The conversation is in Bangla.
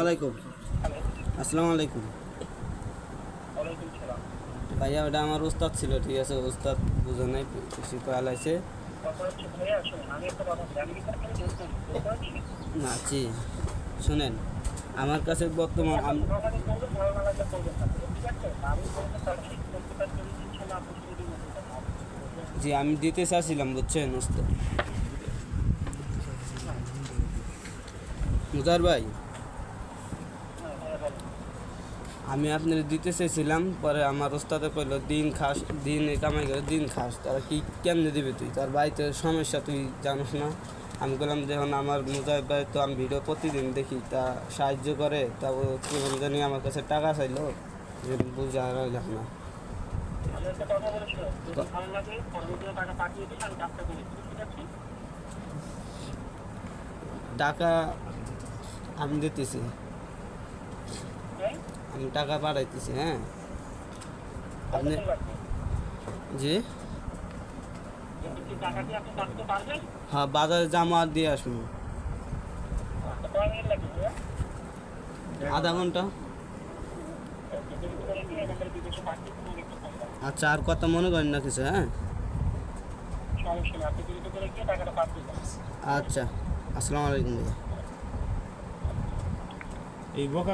আলাইকুম। আসসালামু আলাইকুম ভাইয়া, ওটা আমার উস্তাদ ছিল। ঠিক আছে, উস্তাদ বুঝে নাই, শিখে আলাইছে না। জি শোনেন, আমার কাছে বর্তমান জি আমি দিতে চাচ্ছিলাম, বুঝছেন উস্তাদ মুজার ভাই, আমি আপনার দিতে চেয়েছিলাম। পরে আমার ওস্তাদে কইলো দিন খাস, দিন কামাই করে দিন খাস, তারা কি কেমনে দিবে? তুই তার বাড়িতে সমস্যা তুই জানিস না। আমি বললাম যখন আমার মুজাহিদ ভাই তো আমি ভিডিও প্রতিদিন দেখি, তা সাহায্য করে, তা ও কেমন জানি আমার কাছে টাকা চাইলো, বুঝা রইলাম না। টাকা আমি দিতেছি, আমি টাকা পাঠাইতেছি। হ্যাঁ আপনি জি, হ্যাঁ বাজারে জামা দিয়ে আসুন। আধা ঘন্টা। আচ্ছা, আর কথা মনে করেন না কিছু? হ্যাঁ আচ্ছা, আসসালামু আলাইকুম ভাইয়া। এই বোকা